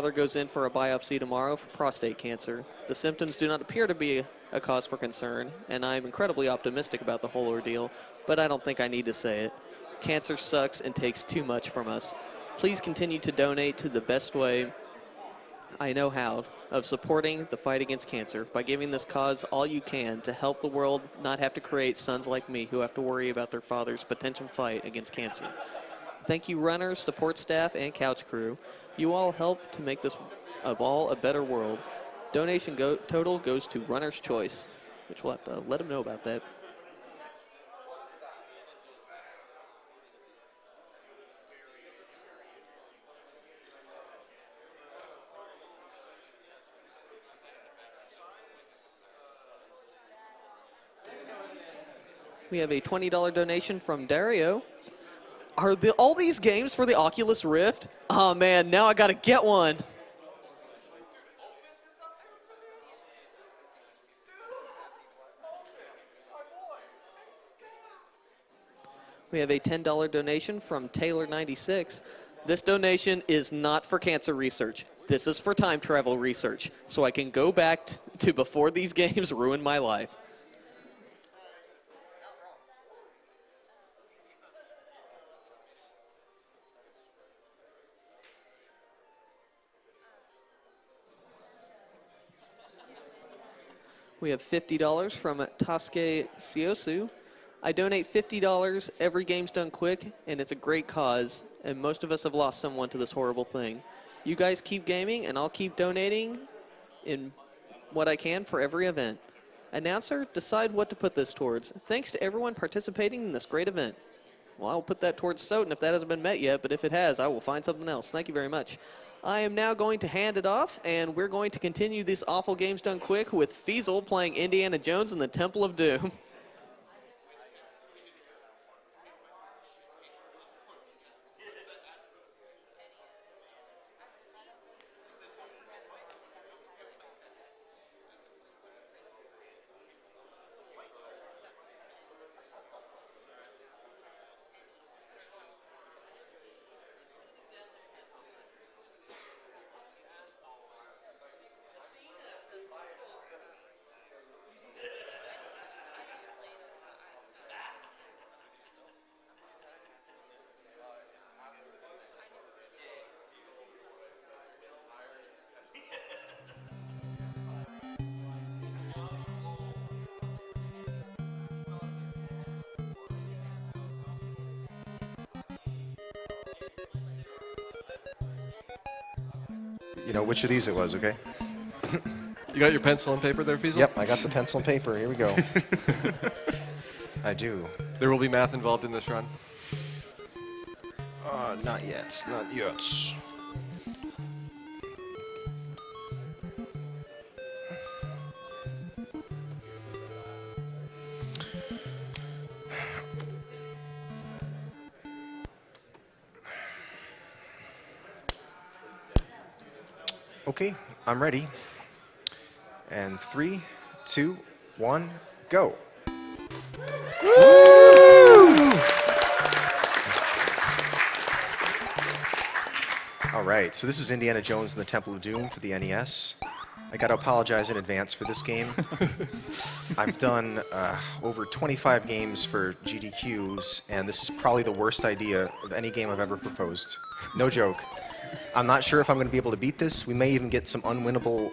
father goes in for a biopsy tomorrow for prostate cancer. The symptoms do not appear to be a cause for concern, and I'm incredibly optimistic about the whole ordeal, but I don't think I need to say it. Cancer sucks and takes too much from us. Please continue to donate to the best way I know how of supporting the fight against cancer by giving this cause all you can to help the world not have to create sons like me who have to worry about their father's potential fight against cancer. Thank you, runners, support staff, and couch crew. You all help to make this of all a better world. Donation total goes to Runner's Choice, which we'll have to let them know about that. We have a $20 donation from Dario. Are all these games for the Oculus Rift? Oh man, now I gotta get one. We have a $10 donation from Taylor96. This donation is not for cancer research. This is for time travel research, so I can go back to before these games ruined my life. We have $50 from Tasuke Siosu. I donate $50 every game's done quick, and it's a great cause, and most of us have lost someone to this horrible thing. You guys keep gaming, and I'll keep donating in what I can for every event. Announcer, decide what to put this towards. Thanks to everyone participating in this great event. Well, I'll put that towards Soten if that hasn't been met yet, but if it has, I will find something else. Thank you very much. I am now going to hand it off, and we're going to continue these awful games done quick with Feasel playing Indiana Jones in the Temple of Doom. You know which of these it was, okay? You got your pencil and paper there, Feasel? Yep, I got the pencil and paper. Here we go. I do. There will be math involved in this run. Not yet. Not yet. Okay, I'm ready. And 3, 2, 1, go. Woo! All right, so this is Indiana Jones and the Temple of Doom for the NES. I got to apologize in advance for this game. I've done over 25 games for GDQs, and this is probably the worst idea of any game I've ever proposed. No joke. I'm not sure if I'm going to be able to beat this. We may even get some unwinnable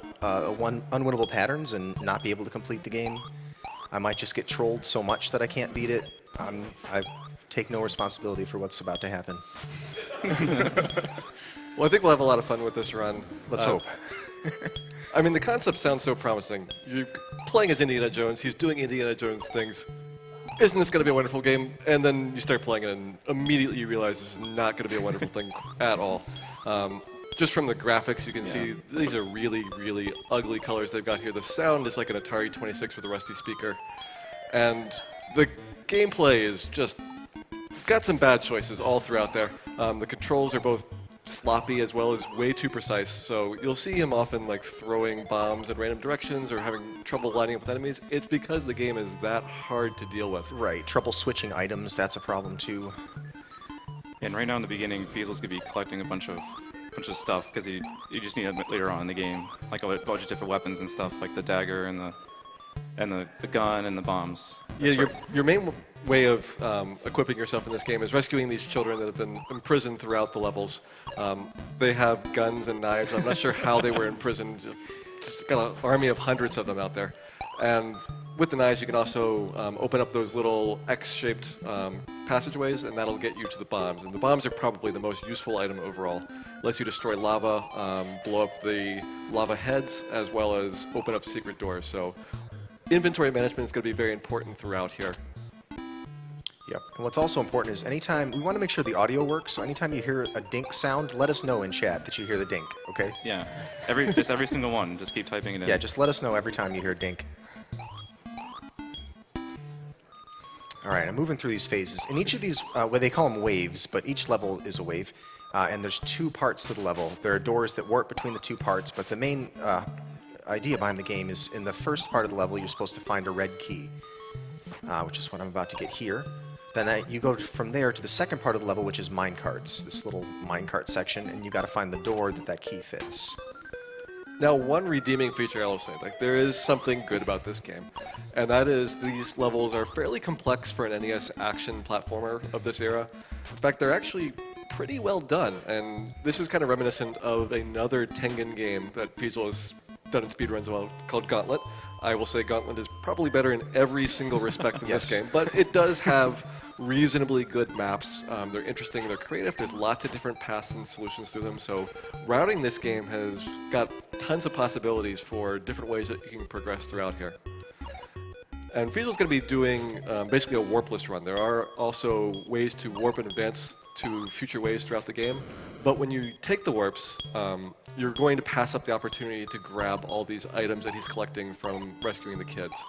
patterns and not be able to complete the game. I might just get trolled so much that I can't beat it. I take no responsibility for what's about to happen. Well, I think we'll have a lot of fun with this run. Let's hope. I mean, the concept sounds so promising. You're playing as Indiana Jones. He's doing Indiana Jones things. Isn't this going to be a wonderful game? And then you start playing it, and immediately you realize this is not going to be a wonderful thing at all. Just from the graphics, you can see these are really, really ugly colors they've got here. The sound is like an Atari 26 with a rusty speaker. And the gameplay is just got some bad choices all throughout there. The controls are both sloppy as well as way too precise. So you'll see him often like throwing bombs in random directions or having trouble lining up with enemies. It's because the game is that hard to deal with. Right, trouble switching items, that's a problem too. And right now in the beginning, Feasel's going to be collecting a bunch of bunch of stuff because you just need it later on in the game, like a bunch of different weapons and stuff, like the dagger and the gun and the bombs. Yeah, your main way of equipping yourself in this game is rescuing these children that have been imprisoned throughout the levels. They have guns and knives. I'm not sure how they were imprisoned. Just got an army of hundreds of them out there. And with the knives, you can also open up those little X-shaped passageways, and that'll get you to the bombs. And the bombs are probably the most useful item overall. It lets you destroy lava, blow up the lava heads, as well as open up secret doors. So inventory management is going to be very important throughout here. Yep. And what's also important is anytime, we want to make sure the audio works, so anytime you hear a dink sound, let us know in chat that you hear the dink, okay? Yeah, just every single one. Just keep typing it in. Yeah, just let us know every time you hear a dink. All right, I'm moving through these phases. In each of these, well, they call them waves, but each level is a wave. And there's 2 parts to the level. There are doors that warp between the 2 parts, but the main idea behind the game is in the first part of the level, you're supposed to find a red key, which is what I'm about to get here. Then you go from there to the second part of the level, which is minecarts, this little minecart section, and you got to find the door that key fits. Now, one redeeming feature I will say, like there is something good about this game, and that is these levels are fairly complex for an NES action platformer of this era. In fact, they're actually pretty well done, and this is kind of reminiscent of another Tengen game that feasel has done in speedruns well, called Gauntlet. I will say Gauntlet is probably better in every single respect than Yes. this game, but it does have reasonably good maps. They're interesting, they're creative, there's lots of different paths and solutions through them, so routing this game has got tons of possibilities for different ways that you can progress throughout here. And Feasel's going to be doing basically a warpless run. There are also ways to warp and advance to future ways throughout the game, but when you take the warps, you're going to pass up the opportunity to grab all these items that he's collecting from rescuing the kids.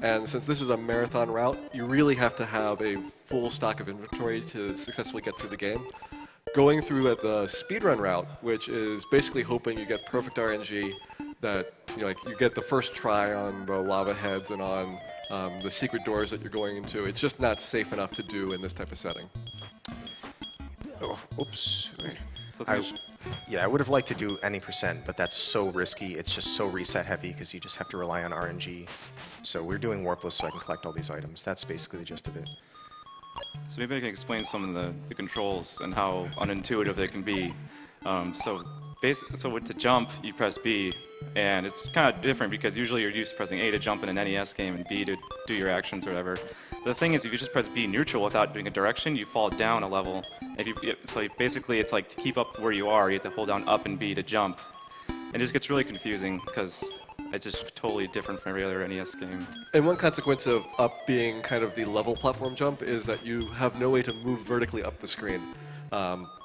And since this is a marathon route, you really have to have a full stock of inventory to successfully get through the game. Going through at the speedrun route, which is basically hoping you get perfect RNG, that like you get the first try on the lava heads and on the secret doors that you're going into. It's just not safe enough to do in this type of setting. Oh, oops. So I would have liked to do any percent, but that's so risky. It's just so reset heavy because you just have to rely on RNG. So we're doing warpless so I can collect all these items. That's basically the gist of it. So maybe I can explain some of the controls and how unintuitive they can be. So with the jump, you press B, and it's kind of different because usually you're used to pressing A to jump in an NES game and B to do your actions or whatever. The thing is, if you just press B neutral without doing a direction, you fall down a level. So basically, it's like to keep up where you are, you have to hold down up and B to jump. It just gets really confusing because it's just totally different from every other NES game. And one consequence of up being kind of the level platform jump is that you have no way to move vertically up the screen.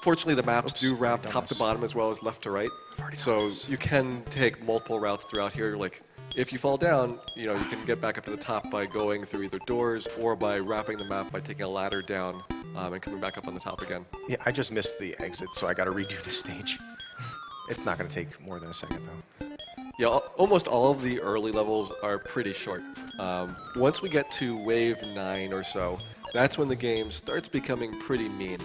Fortunately, the maps do wrap top to bottom as well as left to right, so you can take multiple routes throughout here. Like, if you fall down, you can get back up to the top by going through either doors or by wrapping the map by taking a ladder down and coming back up on the top again. Yeah, I just missed the exit, so I got to redo the stage. It's not going to take more than a second, though. Yeah, almost all of the early levels are pretty short. Once we get to Wave 9 or so, that's when the game starts becoming pretty mean.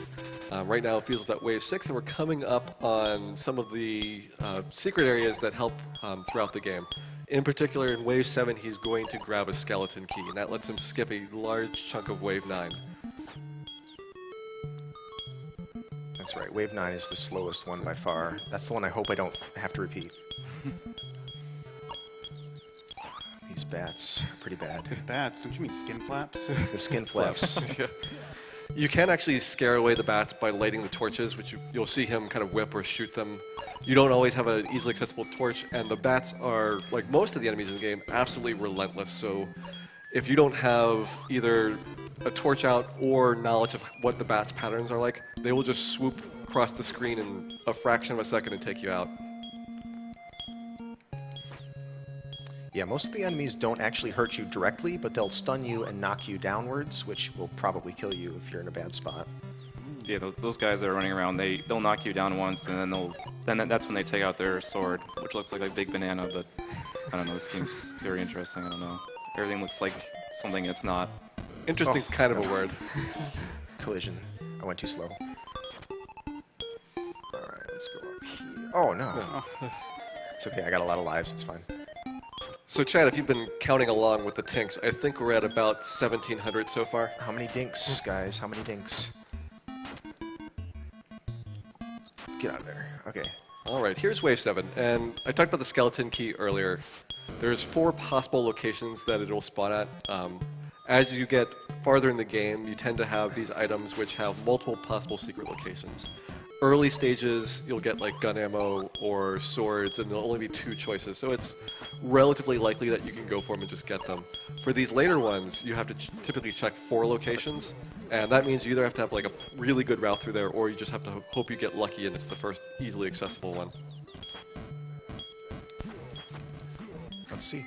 Right now it feels at Wave 6, and we're coming up on some of the secret areas that help throughout the game. In particular, in Wave 7, he's going to grab a skeleton key, and that lets him skip a large chunk of Wave 9. That's right. Wave 9 is the slowest one by far. That's the one I hope I don't have to repeat. These bats are pretty bad. Bats? Don't you mean skin flaps? The skin flaps. Yeah. You can actually scare away the bats by lighting the torches, which you'll see him kind of whip or shoot them. You don't always have an easily accessible torch, and the bats are, like most of the enemies in the game, absolutely relentless. So if you don't have either a torch out or knowledge of what the bats' patterns are like, they will just swoop across the screen in a fraction of a second and take you out. Yeah, most of the enemies don't actually hurt you directly, but they'll stun you and knock you downwards, which will probably kill you if you're in a bad spot. Yeah, those guys that are running around, they'll knock you down once, and then that's when they take out their sword, which looks like a big banana. But I don't know. This game's very interesting. I don't know. Everything looks like something it's not. Interesting's kind of a word. Collision. I went too slow. Alright, let's let's go up here. Oh, no. It's okay. I got a lot of lives. It's fine. So, Chad, if you've been counting along with the tinks, I think we're at about 1,700 so far. How many dinks, guys? How many dinks? Get out of there. Okay. All right, here's Wave 7, and I talked about the skeleton key earlier. There's 4 possible locations that it'll spawn at. As you get farther in the game, you tend to have these items which have multiple possible secret locations. Early stages, you'll get like gun ammo or swords, and there'll only be 2 choices, so it's relatively likely that you can go for them and just get them. For these later ones, you have to typically check 4 locations, and that means you either have to have like a really good route through there, or you just have to hope you get lucky and it's the first easily accessible one. Let's see.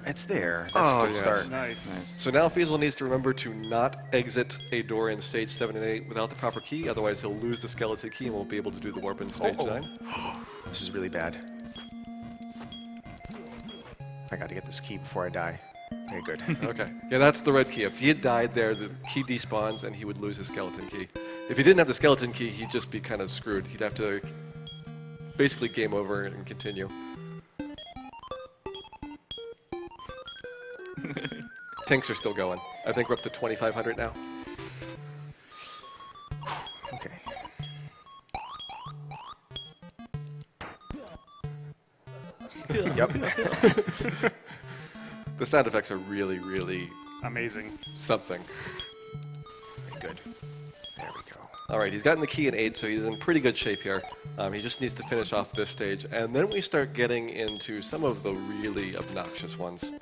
It's there. That's Oh, a good yes. start. Nice. So now Feasel needs to remember to not exit a door in stage 7 and 8 without the proper key, otherwise he'll lose the skeleton key and won't be able to do the warp in stage 9. This is really bad. I got to get this key before I die. Okay, good. Okay. Yeah, that's the red key. If he had died there, the key despawns and he would lose his skeleton key. If he didn't have the skeleton key, he'd just be kind of screwed. He'd have to basically game over and continue. Tanks are still going. I think we're up to 2,500 now. Okay. Yep. The sound effects are really, really Amazing. something. Very good. There we go. All right, he's gotten the key in 8, so he's in pretty good shape here. He just needs to finish off this stage, and then we start getting into some of the really obnoxious ones.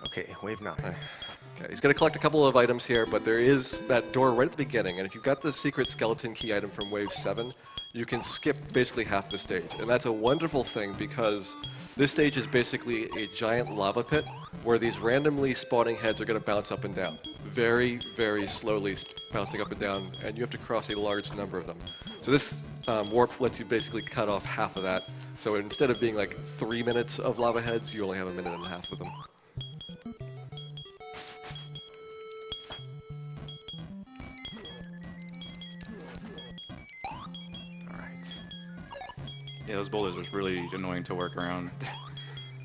Okay, wave 9. Okay, he's going to collect a couple of items here, but there is that door right at the beginning, and if you've got the secret skeleton key item from Wave 7, you can skip basically half the stage. And that's a wonderful thing because this stage is basically a giant lava pit where these randomly spawning heads are going to bounce up and down. Very, very slowly bouncing up and down, and you have to cross a large number of them. So this warp lets you basically cut off half of that. So instead of being like 3 minutes of lava heads, you only have 1.5 minutes with them. Yeah, those boulders was really annoying to work around.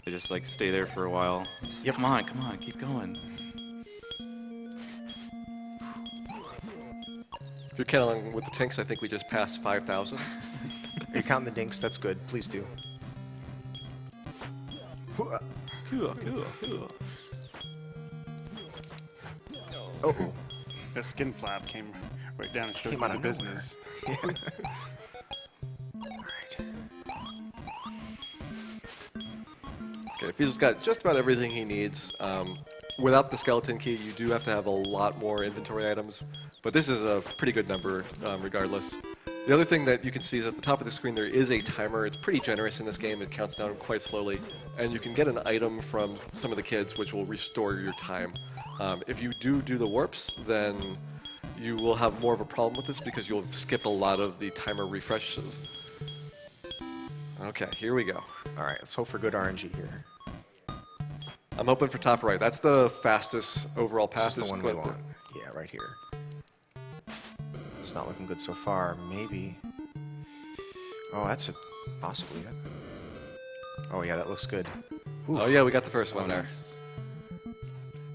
They just like stay there for a while. It's like, Yep. Come on, keep going. If you're counting with the tinks, I think we just passed 5,000. Are you counting the dinks? That's good. Please do. Cool. Oh, That skin flap came right down and showed Came you out the of nowhere. business. all right. Okay, Feasel's got just about everything he needs. Without the skeleton key, you do have to have a lot more inventory items, but this is a pretty good number regardless. The other thing that you can see is at the top of the screen there is a timer. It's pretty generous in this game. It counts down quite slowly, and you can get an item from some of the kids which will restore your time. If you do the warps, then you will have more of a problem with this because you'll skip a lot of the timer refreshes. Okay, here we go. All right, let's hope for good RNG here. I'm hoping for top right. That's the fastest overall This pass. is the one we want. Yeah, right here. It's not looking good so far. Maybe. Oh, that's a possibly. Oh yeah, that looks good. Oh yeah, we got the first one there. Nice.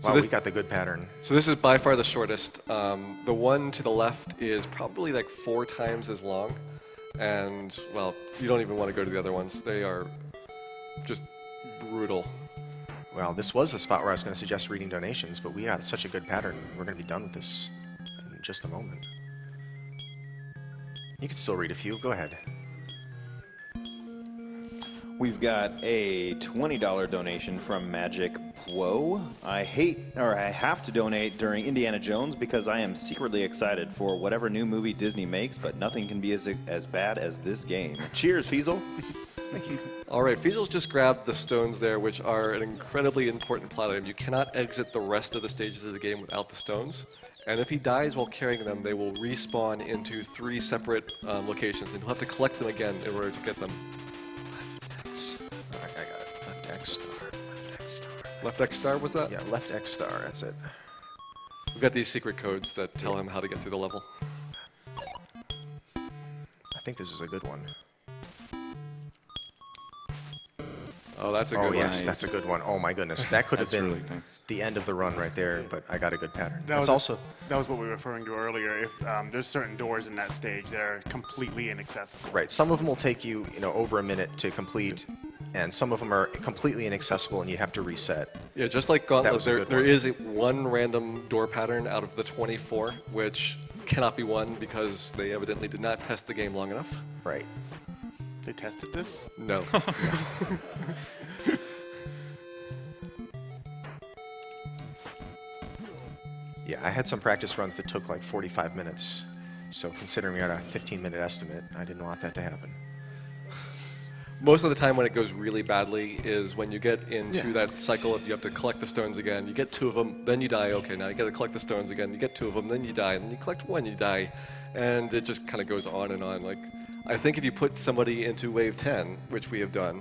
Wow, this- we got the good pattern. So this is by far the shortest. The one to the left is probably like 4 times as long. And, well, you don't even want to go to the other ones. They are just brutal. Well, this was the spot where I was going to suggest reading donations, but we got such a good pattern. We're going to be done with this in just a moment. You can still read a few. Go ahead. We've got a $20 donation from Magic Whoa. I have to donate during Indiana Jones because I am secretly excited for whatever new movie Disney makes, but nothing can be as bad as this game. Cheers, Feasel. Thank you. All right, Feasel's just grabbed the stones there, which are an incredibly important plot item. You cannot exit the rest of the stages of the game without the stones. And if he dies while carrying them, they will respawn into 3 separate locations, and you'll have to collect them again in order to get them. Left X. All right, I got it. Left X star. Left X star. Left X star, was that? Yeah, left X star. That's it. We've got these secret codes that tell him how to get through the level. I think this is a good one. Oh, that's a good Oh, one. yes, that's a good one. Oh, my goodness. That could have That's been really nice. the end of the run right there, but I got a good pattern. That That's was also... that was what we were referring to earlier. If there's certain doors in that stage that are completely inaccessible. Right, some of them will take you, over a minute to complete, and some of them are completely inaccessible and you have to reset. Yeah, just like That Gauntlet, was a good there one. is one random door pattern out of the 24, which cannot be won because they evidently did not test the game long enough. Right. They tested this. No. Yeah, I had some practice runs that took like 45 minutes. So considering we had a 15-minute estimate, I didn't want that to happen. Most of the time when it goes really badly is when you get into that cycle of you have to collect the stones again. You get 2 of them, then you die. Okay, now you got to collect the stones again. You get 2 of them, then you die. And then you collect 1, you die. And it just kind of goes on and on. Like, I think if you put somebody into Wave 10, which we have done,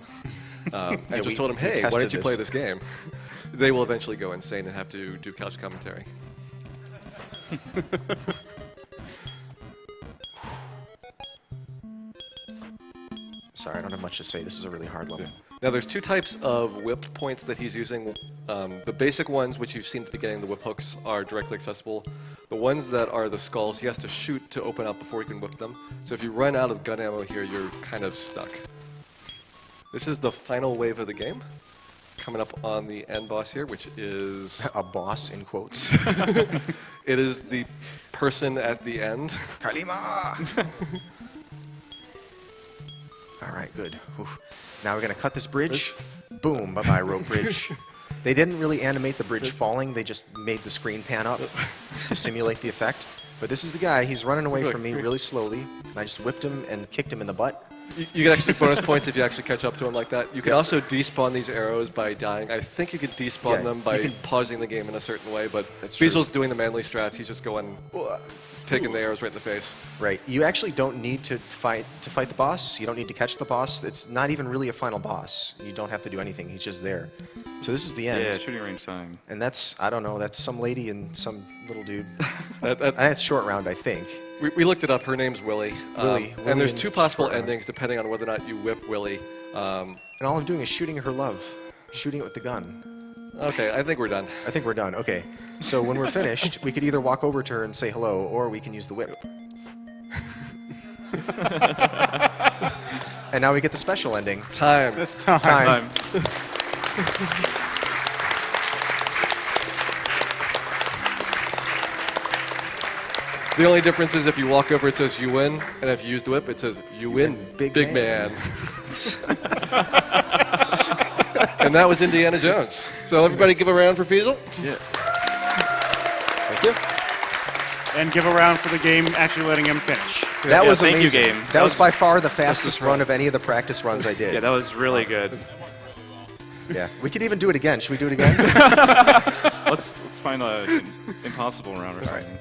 and we- just told them, we hey, why tested don't you play this. this game? They will eventually go insane and have to do couch commentary. Sorry, I don't have much to say. This is a really hard level. Now, there's 2 types of whip points that he's using. The basic ones, which you've seen at the beginning, the whip hooks, are directly accessible. The ones that are the skulls, he has to shoot to open up before he can whip them. So if you run out of gun ammo here, you're kind of stuck. This is the final wave of the game. Coming up on the end boss here, which is... A boss, in quotes. It is the person at the end. Kalima! All right, good. Oof. Now we're going to cut this bridge. Boom, bye-bye, rope bridge. They didn't really animate the bridge falling. They just made the screen pan up to simulate the effect. But this is the guy. He's running away from me really slowly. And I just whipped him and kicked him in the butt. You can actually bonus points if you actually catch up to him like that. You can also despawn these arrows by dying. I think you can despawn Yeah, them by you can- pausing the game in a certain way, but That's true. Feasel's doing the manly strats. He's just going, taking the arrows right in the face. Right. You actually don't need to fight the boss. You don't need to catch the boss. It's not even really a final boss. You don't have to do anything. He's just there. So this is the end. Yeah, shooting range time. And that's, I don't know, that's some lady and some little dude. That- That's short round, I think. we looked it up. Her name's Willie. Willie And there's and 2 possible short round. endings depending on whether or not you whip Willie. And all I'm doing is shooting her love. Shooting it with the gun. Okay, I think we're done. I think we're done. Okay. So when we're finished, we could either walk over to her and say hello, or we can use the whip. And now we get the special ending. Time. That's time. Time. The only difference is if you walk over, it says you win, and if you use the whip, it says you win, Big big man. man. And that was Indiana Jones. So everybody give a round for Feasel. Thank you. And give a round for the game actually letting him finish. That was thank you, amazing. game. That was by far the fastest run of any of the practice runs I did. Yeah, that was really good. Yeah. We could even do it again. Should we do it again? Let's find an impossible round or something.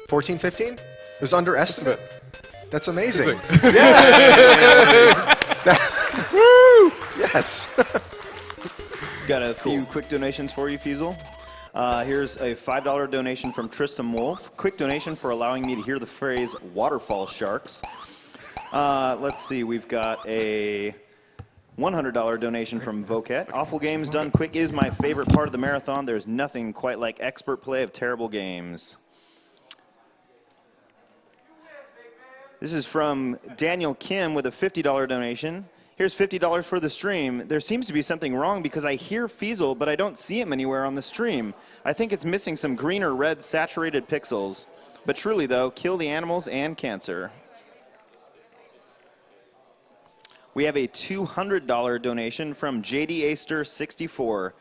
14, 15? It was underestimate. That's amazing. Woo! Yes. Got a few quick donations for you, Feasel. Here's a $5 donation from Tristan Wolf. Quick donation for allowing me to hear the phrase waterfall sharks. Let's see, we've got a $100 donation from Voket. Awful games done quick is my favorite part of the marathon. There's nothing quite like expert play of terrible games. This is from Daniel Kim with a $50 donation. Here's $50 for the stream. There seems to be something wrong because I hear Feasel, but I don't see him anywhere on the stream. I think it's missing some green or red saturated pixels. But truly, though, kill the animals and cancer. We have a $200 donation from JD Aster 64.